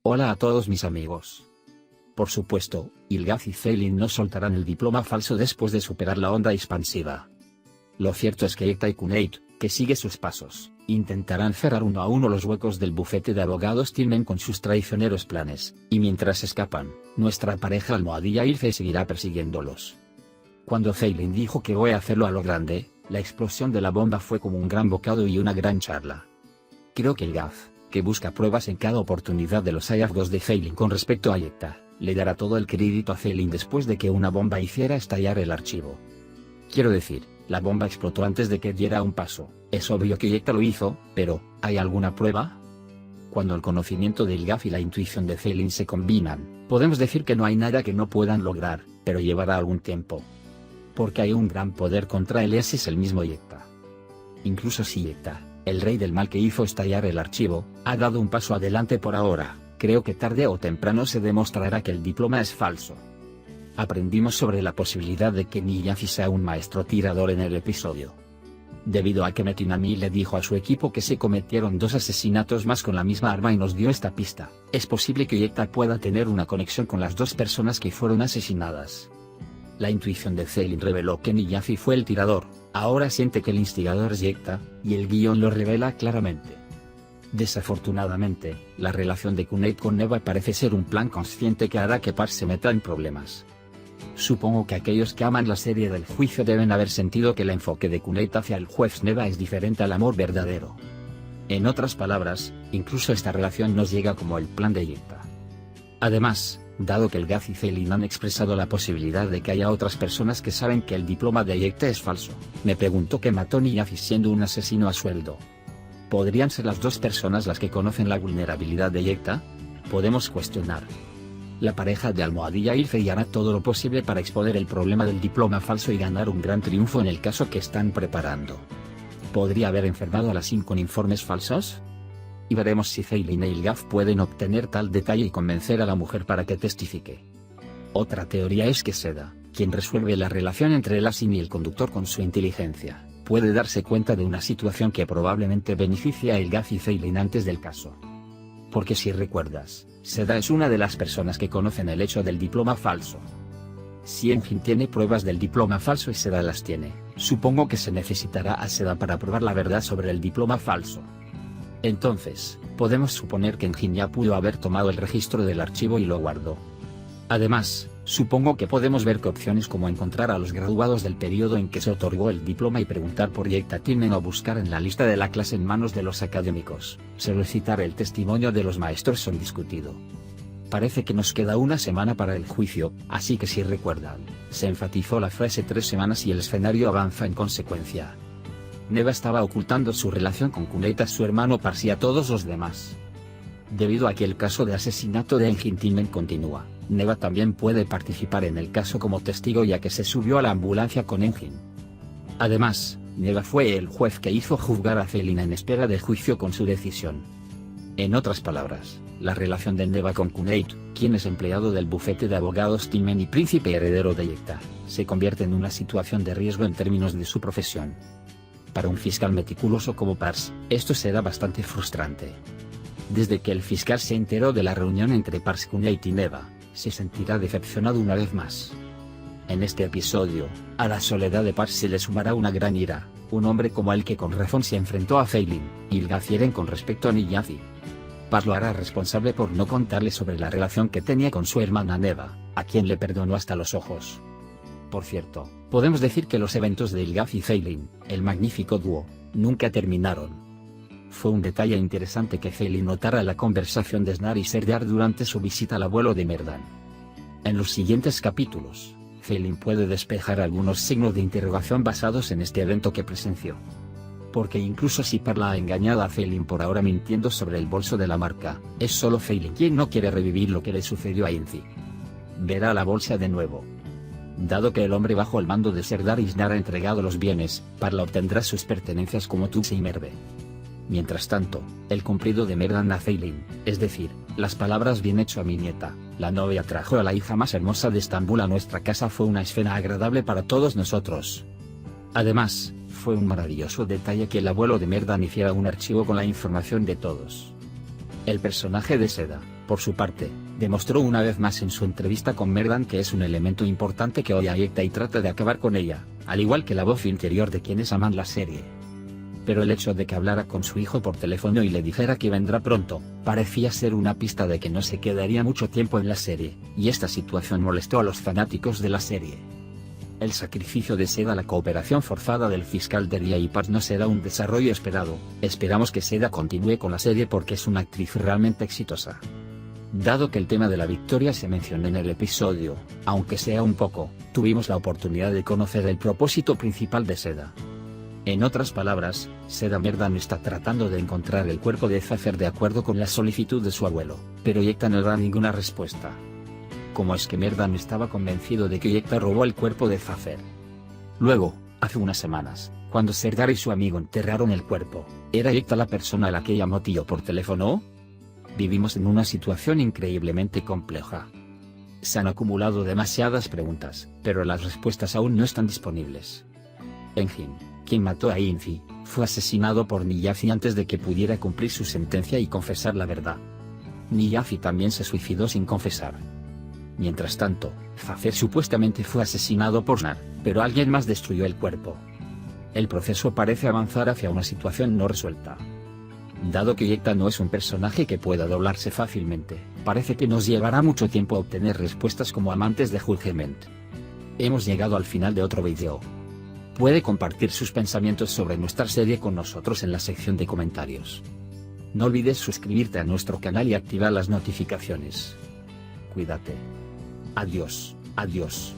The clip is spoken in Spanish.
Hola a todos mis amigos. Por supuesto, Ilgaz y Feilin no soltarán el diploma falso después de superar la onda expansiva. Lo cierto es que Yekta y Kuneit, que sigue sus pasos, intentarán cerrar uno a uno los huecos del bufete de abogados Tinmen con sus traicioneros planes, y mientras escapan, nuestra pareja almohadilla Ilfe seguirá persiguiéndolos. Cuando Feilin dijo que voy a hacerlo a lo grande, la explosión de la bomba fue como un gran bocado y una gran charla. Creo que Ilgaz, que busca pruebas en cada oportunidad de los hallazgos de Feilin con respecto a Yekta, le dará todo el crédito a Feilin después de que una bomba hiciera estallar el archivo. Quiero decir, la bomba explotó antes de que diera un paso. Es obvio que Yekta lo hizo, pero, ¿hay alguna prueba? Cuando el conocimiento de Ilgaz y la intuición de Feilin se combinan, podemos decir que no hay nada que no puedan lograr, pero llevará algún tiempo. Porque hay un gran poder contra él, ese es el mismo Yekta. Incluso si Yekta, el rey del mal que hizo estallar el archivo, ha dado un paso adelante por ahora, creo que tarde o temprano se demostrará que el diploma es falso. Aprendimos sobre la posibilidad de que Niyazi sea un maestro tirador en el episodio. Debido a que Metinami le dijo a su equipo que se cometieron 2 asesinatos más con la misma arma y nos dio esta pista, es posible que Yekta pueda tener una conexión con las 2 personas que fueron asesinadas. La intuición de Feilin reveló que Niyazi fue el tirador, ahora siente que el instigador es Yekta, y el guión lo revela claramente. Desafortunadamente, la relación de Kuneit con Neva parece ser un plan consciente que hará que Pars se meta en problemas. Supongo que aquellos que aman la serie del juicio deben haber sentido que el enfoque de Kuneit hacia el juez Neva es diferente al amor verdadero. En otras palabras, incluso esta relación nos llega como el plan de Yekta. Además, dado que Ilgaz y Feilin han expresado la posibilidad de que haya otras personas que saben que el diploma de Yekta es falso, me pregunto qué mató Niyazi siendo un asesino a sueldo. ¿Podrían ser las 2 personas las que conocen la vulnerabilidad de Yekta? Podemos cuestionar. La pareja de almohadilla Ilfe hará todo lo posible para exponer el problema del diploma falso y ganar un gran triunfo en el caso que están preparando. ¿Podría haber enfermado a la Sin con informes falsos? Y veremos si Feilin e Ilgaz pueden obtener tal detalle y convencer a la mujer para que testifique. Otra teoría es que Seda, quien resuelve la relación entre el Asin y el conductor con su inteligencia, puede darse cuenta de una situación que probablemente beneficie a Ilgaz y Feilin antes del caso. Porque si recuerdas, Seda es una de las personas que conocen el hecho del diploma falso. Si Enfin tiene pruebas del diploma falso y Seda las tiene, supongo que se necesitará a Seda para probar la verdad sobre el diploma falso. Entonces, podemos suponer que Enfin ya pudo haber tomado el registro del archivo y lo guardó. Además, supongo que podemos ver que opciones como encontrar a los graduados del periodo en que se otorgó el diploma y preguntar por Yekta Tinmen o buscar en la lista de la clase en manos de los académicos, solicitar el testimonio de los maestros son discutido. Parece que nos queda una semana para el juicio, así que si recuerdan, se enfatizó la frase 3 semanas y el escenario avanza en consecuencia. Neva estaba ocultando su relación con Kuneit a su hermano Pars y a todos los demás. Debido a que el caso de asesinato de Engin Tinmen continúa, Neva también puede participar en el caso como testigo ya que se subió a la ambulancia con Engin. Además, Neva fue el juez que hizo juzgar a Feilin en espera de juicio con su decisión. En otras palabras, la relación de Neva con Kuneit, quien es empleado del bufete de abogados Tinmen y príncipe heredero de Yekta, se convierte en una situación de riesgo en términos de su profesión. Para un fiscal meticuloso como Pars, esto será bastante frustrante. Desde que el fiscal se enteró de la reunión entre Pars, Kuneit y Neva, se sentirá decepcionado una vez más. En este episodio, a la soledad de Pars se le sumará una gran ira, un hombre como el que con razón se enfrentó a Feilin y Ilgaz con respecto a Niyazi. Pars lo hará responsable por no contarle sobre la relación que tenía con su hermana Neva, a quien le perdonó hasta los ojos. Por cierto, podemos decir que los eventos de Ilgaz y Feilin, el magnífico dúo, nunca terminaron. Fue un detalle interesante que Feilin notara la conversación de Snar y Serdar durante su visita al abuelo de Merdan. En los siguientes capítulos, Feilin puede despejar algunos signos de interrogación basados en este evento que presenció. Porque incluso si Parla ha engañado a Feilin por ahora mintiendo sobre el bolso de la marca, es solo Feilin quien no quiere revivir lo que le sucedió a Inzi. Verá la bolsa de nuevo. Dado que el hombre bajo el mando de Serdar y Snar ha entregado los bienes, Parla obtendrá sus pertenencias como Tuxe y Merve. Mientras tanto, el cumplido de Merdan a Feilin, es decir, las palabras bien hecho a mi nieta, la novia trajo a la hija más hermosa de Estambul a nuestra casa fue una escena agradable para todos nosotros. Además, fue un maravilloso detalle que el abuelo de Merdan hiciera un archivo con la información de todos. El personaje de Seda, Por su parte, demostró una vez más en su entrevista con Merdan que es un elemento importante que odia a Yekta y trata de acabar con ella, al igual que la voz interior de quienes aman la serie. Pero el hecho de que hablara con su hijo por teléfono y le dijera que vendrá pronto, parecía ser una pista de que no se quedaría mucho tiempo en la serie, y esta situación molestó a los fanáticos de la serie. El sacrificio de Seda. La cooperación forzada del fiscal de Ria y Pat no será un desarrollo esperado. Esperamos que Seda continúe con la serie porque es una actriz realmente exitosa. Dado que el tema de la victoria se mencionó en el episodio, aunque sea un poco, tuvimos la oportunidad de conocer el propósito principal de Seda. En otras palabras, Seda Merdan está tratando de encontrar el cuerpo de Zafer de acuerdo con la solicitud de su abuelo, pero Yekta no da ninguna respuesta. ¿Cómo es que Merdan estaba convencido de que Yekta robó el cuerpo de Zafer? Luego, hace unas semanas, cuando Serdar y su amigo enterraron el cuerpo, ¿era Yekta la persona a la que llamó tío por teléfono? Vivimos en una situación increíblemente compleja. Se han acumulado demasiadas preguntas, pero las respuestas aún no están disponibles. Engin, quien mató a Infi, fue asesinado por Niyafi antes de que pudiera cumplir su sentencia y confesar la verdad. Niyafi también se suicidó sin confesar. Mientras tanto, Zafer supuestamente fue asesinado por Nar, pero alguien más destruyó el cuerpo. El proceso parece avanzar hacia una situación no resuelta. Dado que Yekta no es un personaje que pueda doblarse fácilmente, parece que nos llevará mucho tiempo a obtener respuestas como amantes de Judgment. Hemos llegado al final de otro video. Puede compartir sus pensamientos sobre nuestra serie con nosotros en la sección de comentarios. No olvides suscribirte a nuestro canal y activar las notificaciones. Cuídate. Adiós, adiós.